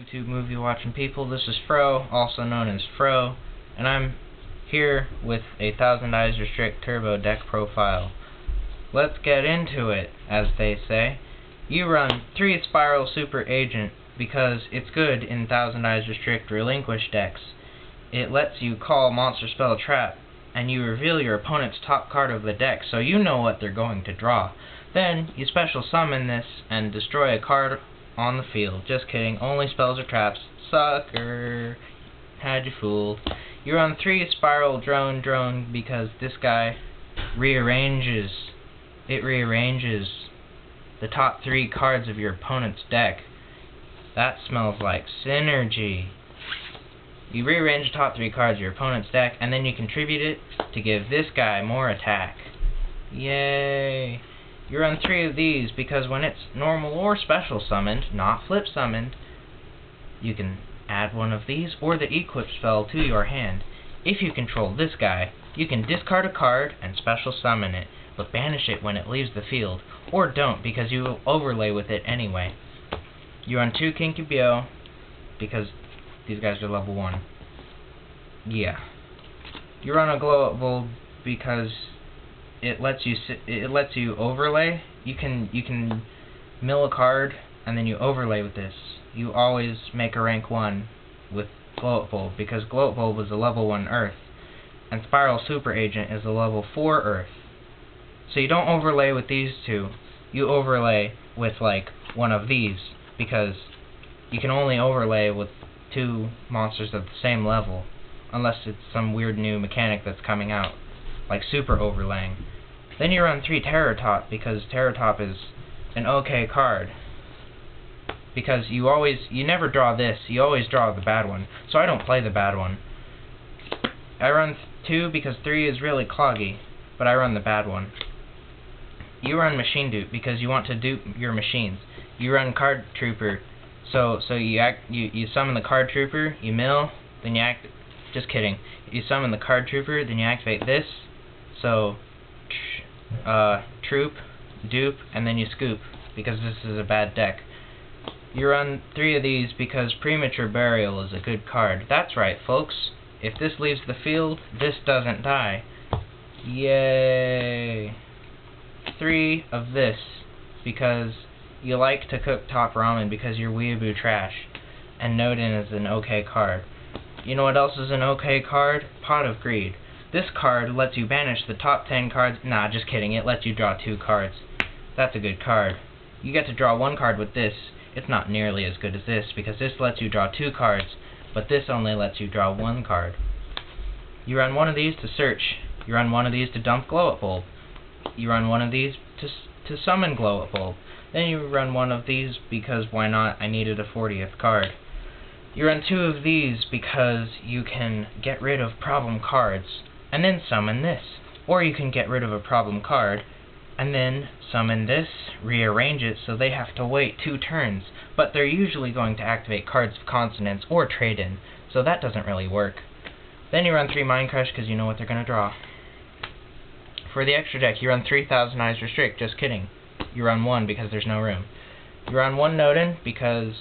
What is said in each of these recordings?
YouTube movie watching people, this is Fro, also known as Fro, and I'm here with a 1000 Eyes Restrict Turbo deck profile. Let's get into it, as they say. You run 3 Spiral Super Agent because it's good in 1000 Eyes Restrict Relinquish decks. It lets you call Monster Spell Trap, and you reveal your opponent's top card of the deck, so you know what they're going to draw. Then, you special summon this and destroy a card on the field. Just kidding, only spells or traps. Sucker! Had you fooled. You run 3 Spiral Drone because this guy rearranges. It rearranges the top 3 cards of your opponent's deck. That smells like synergy. You rearrange the top 3 cards of your opponent's deck, and then you contribute it to give this guy more attack. Yay! You run 3 of these because when it's normal or special summoned, not flip summoned, you can add one of these or the equip spell to your hand. If you control this guy, you can discard a card and special summon it, but banish it when it leaves the field, or don't because you will overlay with it anyway. You run 2 Kinky Bio because these guys are level 1. Yeah. You run a Glow Up Bulb because it lets you overlay. You can mill a card and then you overlay with this. You always make a rank 1 with Glow Up Bulb because Glow Up Bulb is a level 1 Earth and Spiral Super Agent is a level 4 Earth. So you don't overlay with these two. You overlay with like one of these because you can only overlay with 2 monsters of the same level unless it's some weird new mechanic that's coming out, like super overlaying. Then you run 3 Terror Top because Terror Top is an okay card. Because you never draw this, you always draw the bad one. So I don't play the bad one. I run 2 because 3 is really cloggy, but I run the bad one. You run Machine Dupe because you want to dupe your machines. You run Card Trooper, so you summon the Card Trooper, you mill, then you just kidding. You summon the Card Trooper, then you activate this, so Troop, Dupe, and then you Scoop, because this is a bad deck. You run 3 of these because Premature Burial is a good card. That's right, folks. If this leaves the field, this doesn't die. Yay! 3 of this because you like to cook top ramen because you're weeaboo trash. And Nodin is an okay card. You know what else is an okay card? Pot of Greed. This card lets you banish the top 10 cards. Nah, just kidding. It lets you draw 2 cards. That's a good card. You get to draw 1 card with this. It's not nearly as good as this because this lets you draw 2 cards, but this only lets you draw 1 card. You run 1 of these to search. You run 1 of these to dump Glow Up Bulb. You run 1 of these to summon Glow Up Bulb. Then you run 1 of these because why not? I needed a 40th card. You run 2 of these because you can get rid of problem cards and then summon this. Or you can get rid of a problem card and then summon this, rearrange it so they have to wait 2 turns, but they're usually going to activate cards of consonants or trade in, so that doesn't really work. Then you run 3 Mind Crush because you know what they're going to draw. For the extra deck, you run 3000 Eyes Restrict, just kidding. You run 1 because there's no room. You run 1 Nodin because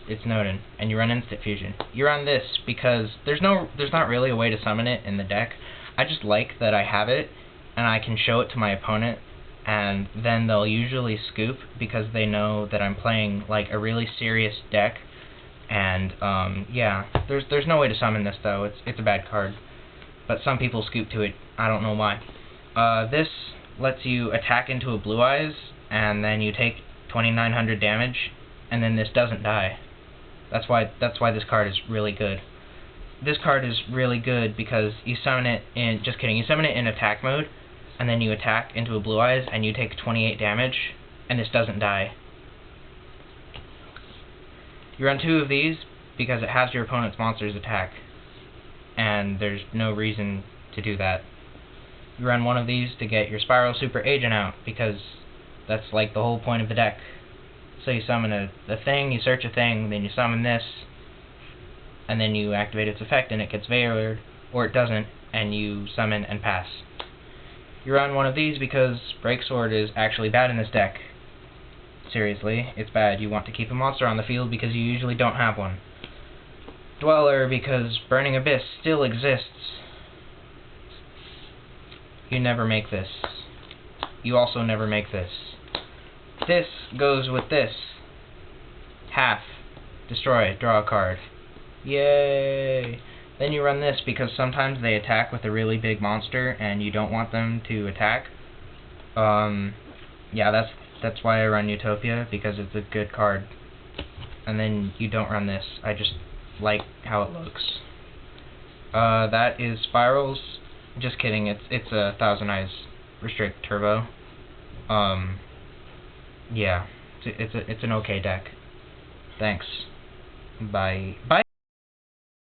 it's Nodin, and you run Instant Fusion. You run this because there's not really a way to summon it in the deck. I just like that I have it, and I can show it to my opponent, and then they'll usually scoop because they know that I'm playing like a really serious deck. And yeah, there's no way to summon this though. It's a bad card, but some people scoop to it. I don't know why. This lets you attack into a Blue Eyes, and then you take 2900 damage, and then this doesn't die. That's why this card is really good. This card is really good because you summon it in, just kidding, you summon it in attack mode, and then you attack into a Blue Eyes, and you take 28 damage, and this doesn't die. You run 2 of these because it has your opponent's monster's attack, and there's no reason to do that. You run 1 of these to get your Spiral Super Agent out, because that's like the whole point of the deck. So you summon a thing, you search a thing, then you summon this, and then you activate its effect and it gets Veilered, or it doesn't, and you summon and pass. You run 1 of these because Break Sword is actually bad in this deck. seriously, it's bad. You want to keep a monster on the field because you usually don't have one. Dweller, because Burning Abyss still exists. You never make this. You also never make this. This goes with this. Half. Destroy. Draw a card. Yay! Then you run this because sometimes they attack with a really big monster and you don't want them to attack. Yeah, that's why I run Utopia, because it's a good card. And then you don't run this. I just like how it looks. That is Spirals. Just kidding, it's a Thousand Eyes Restrict Turbo. Yeah, it's an okay deck. Thanks. Bye. Bye.